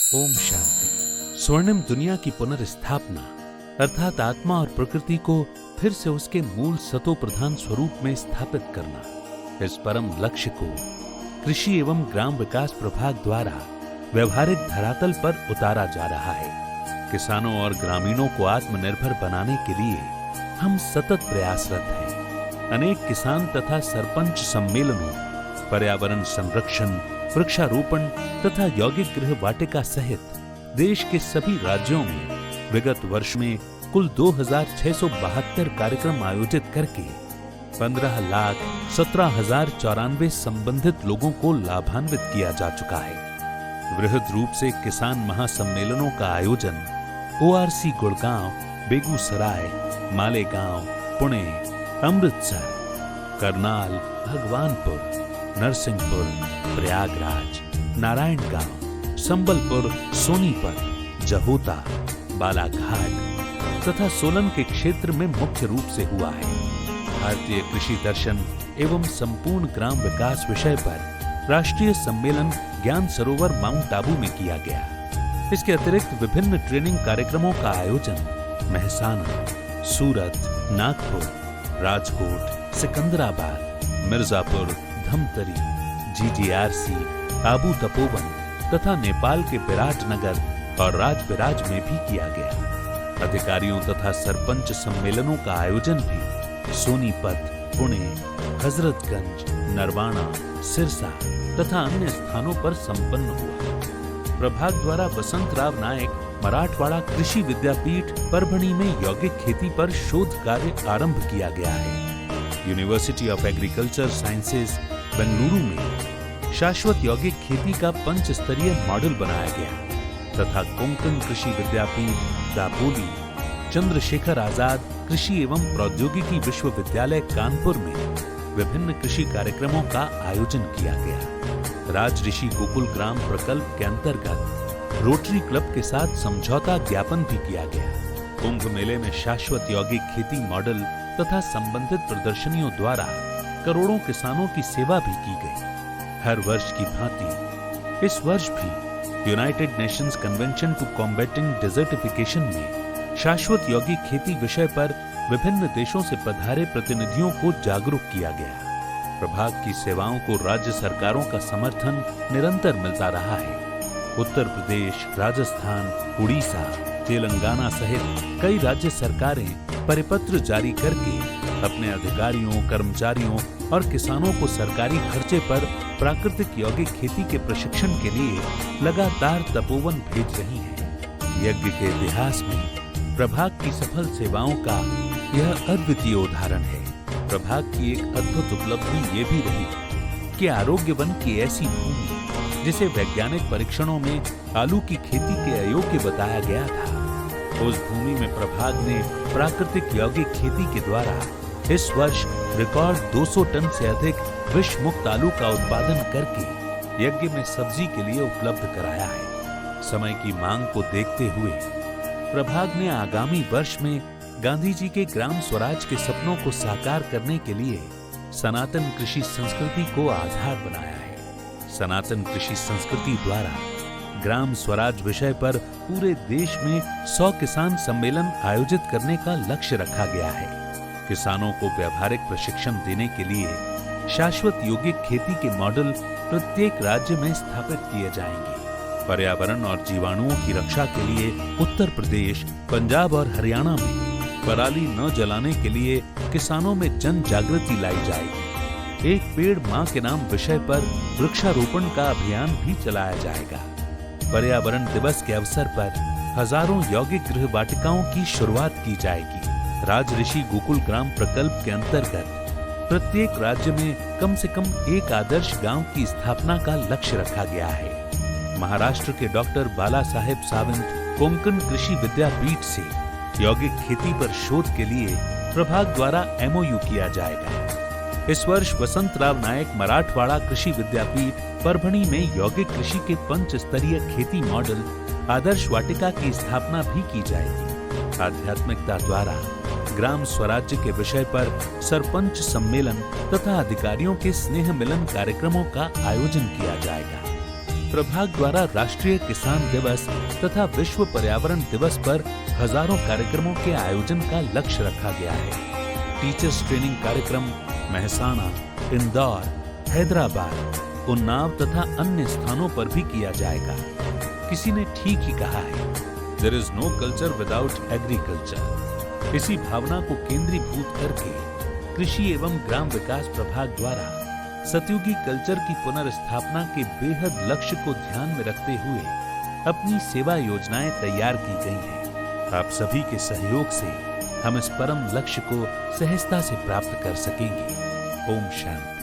ओम शांति। स्वर्णिम दुनिया की पुनर्स्थापना अर्थात आत्मा और प्रकृति को फिर से उसके मूल सतो प्रधान स्वरूप में स्थापित करना, इस परम लक्ष्य को कृषि एवं ग्राम विकास प्रभाग द्वारा व्यवहारिक धरातल पर उतारा जा रहा है। किसानों और ग्रामीणों को आत्मनिर्भर बनाने के लिए हम सतत प्रयासरत हैं। अनेक किसान तथा सरपंच सम्मेलनों, पर्यावरण संरक्षण, वृक्षारोपण तथा यौगिक गृह वाटिका सहित देश के सभी राज्यों में विगत वर्ष में कुल 2672 कार्यक्रम आयोजित करके 15,17,094 संबंधित लोगों को लाभान्वित किया जा चुका है। वृहद रूप से किसान महासम्मेलनों का आयोजन ORC गुड़गांव, बेगूसराय, मालेगांव, पुणे, अमृतसर, करनाल, भगवानपुर, नरसिंहपुर, प्रयागराज, नारायणगांव, संबलपुर, सोनीपत, जहोता, बालाघाट तथा सोलन के क्षेत्र में मुख्य रूप से हुआ है। भारतीय कृषि दर्शन एवं संपूर्ण ग्राम विकास विषय पर राष्ट्रीय सम्मेलन ज्ञान सरोवर माउंट आबू में किया गया। इसके अतिरिक्त विभिन्न ट्रेनिंग कार्यक्रमों का आयोजन मेहसाना, सूरत, नागपुर, राजकोट, सिकंदराबाद, मिर्जापुर, धमतरी, GGRC, आबू तपोवन तथा नेपाल के विराटनगर और राजबिराज में भी किया गया। अधिकारियों तथा सरपंच सम्मेलनों का आयोजन भी सोनीपत, पुणे, हजरतगंज, नरवाना, सिरसा तथा अन्य स्थानों पर संपन्न हुआ। प्रभाग द्वारा वसंतराव नायक मराठवाड़ा कृषि विद्यापीठ परभणी में यौगिक खेती पर शोध कार्य आरंभ किया गया है। University of agriculture sciences Bengaluru में शाश्वत यौगिक खेती का 5 स्तरीय मॉडल बनाया गया तथा कोंकण कृषि विद्यापीठ दापोली, चंद्रशेखर आजाद कृषि एवं प्रौद्योगिकी विश्वविद्यालय कानपुर में विभिन्न कृषि कार्यक्रमों का आयोजन किया गया। राजऋषि गोकुल ग्राम प्रकल्प के अंतर्गत रोटरी क्लब के साथ समझौता ज्ञापन भी किया गया। कुंभ मेले में शाश्वत यौगिक खेती मॉडल तथा संबंधित प्रदर्शनियों द्वारा करोड़ों किसानों की सेवा भी की गई। हर वर्ष की भांति इस वर्ष भी United Nations Convention to combating desertification में शाश्वत यौगिक खेती विषय पर विभिन्न देशों से पधारे प्रतिनिधियों को जागरूक किया गया। प्रभाग की सेवाओं को राज्य सरकारों का समर्थन निरंतर मिलता रहा है। उत्तर प्रदेश, राजस्थान, उड़ीसा, तेलंगाना सहित कई राज्य सरकारें परिपत्र जारी करके अपने अधिकारियों, कर्मचारियों और किसानों को सरकारी खर्चे पर प्राकृतिक यौगिक खेती के प्रशिक्षण के लिए लगातार तपोवन भेज रही हैं। यज्ञ के इतिहास में प्रभाग की सफल सेवाओं का यह अद्वितीय उदाहरण है। प्रभाग की एक अद्भुत उपलब्धि ये भी रही कि आरोग्य वन की ऐसी भूमि जिसे वैज्ञानिक परीक्षणों में आलू की खेती के अयोग्य बताया गया था, उस भूमि में प्रभाग ने प्राकृतिक यौगिक खेती के द्वारा इस वर्ष रिकॉर्ड 200 टन से अधिक विष मुक्त आलू का उत्पादन करके यज्ञ में सब्जी के लिए उपलब्ध कराया है। समय की मांग को देखते हुए प्रभाग ने आगामी वर्ष में गांधी जी के ग्राम स्वराज के सपनों को साकार करने के लिए सनातन कृषि संस्कृति को आधार बनाया है। सनातन कृषि संस्कृति द्वारा ग्राम स्वराज विषय पर पूरे देश में 100 किसान सम्मेलन आयोजित करने का लक्ष्य रखा गया है। किसानों को व्यावहारिक प्रशिक्षण देने के लिए शाश्वत यौगिक खेती के मॉडल प्रत्येक राज्य में स्थापित किए जाएंगे। पर्यावरण और जीवाणुओं की रक्षा के लिए उत्तर प्रदेश, पंजाब और हरियाणा में पराली न जलाने के लिए किसानों में जन जागृति लाई जाएगी। एक पेड़ मां के नाम विषय पर वृक्षारोपण का अभियान भी चलाया जाएगा। पर्यावरण दिवस के अवसर पर हजारों यौगिक गृह वाटिकाओं की शुरुआत की जाएगी। राजऋषि गोकुल ग्राम प्रकल्प के अंतर्गत प्रत्येक राज्य में कम से कम एक आदर्श गांव की स्थापना का लक्ष्य रखा गया है। महाराष्ट्र के डॉक्टर बाला साहेब सावंत कोंकण कृषि विद्यापीठ से यौगिक खेती पर शोध के लिए प्रभाग द्वारा MOU किया जाएगा। इस वर्ष वसंतराव नायक मराठवाड़ा कृषि विद्यापीठ परभणी में यौगिक कृषि के 5 स्तरीय खेती मॉडल आदर्श वाटिका की स्थापना भी की जाएगी। आध्यात्मिकता द्वारा ग्राम स्वराज्य के विषय पर सरपंच सम्मेलन तथा अधिकारियों के स्नेह मिलन कार्यक्रमों का आयोजन किया जाएगा। प्रभाग द्वारा राष्ट्रीय किसान दिवस तथा विश्व पर्यावरण दिवस पर हजारों कार्यक्रमों के आयोजन का लक्ष्य रखा गया है। टीचर्स ट्रेनिंग कार्यक्रम मेहसाना, इंदौर, हैदराबाद, उन्नाव तथा अन्य स्थानों पर भी किया जाएगा। किसी ने ठीक ही कहा है, there is no culture without agriculture. इसी भावना को केंद्रीभूत करके कृषि एवं ग्राम विकास प्रभाग द्वारा सतयुगी कल्चर की पुनर्स्थापना के बेहद लक्ष्य को ध्यान में रखते हुए अपनी सेवा योजनाएं तैयार की गई हैं। आप सभी के सहयोग से हम इस परम लक्ष्य को सहजता से प्राप्त कर सकेंगे। ओम शांति।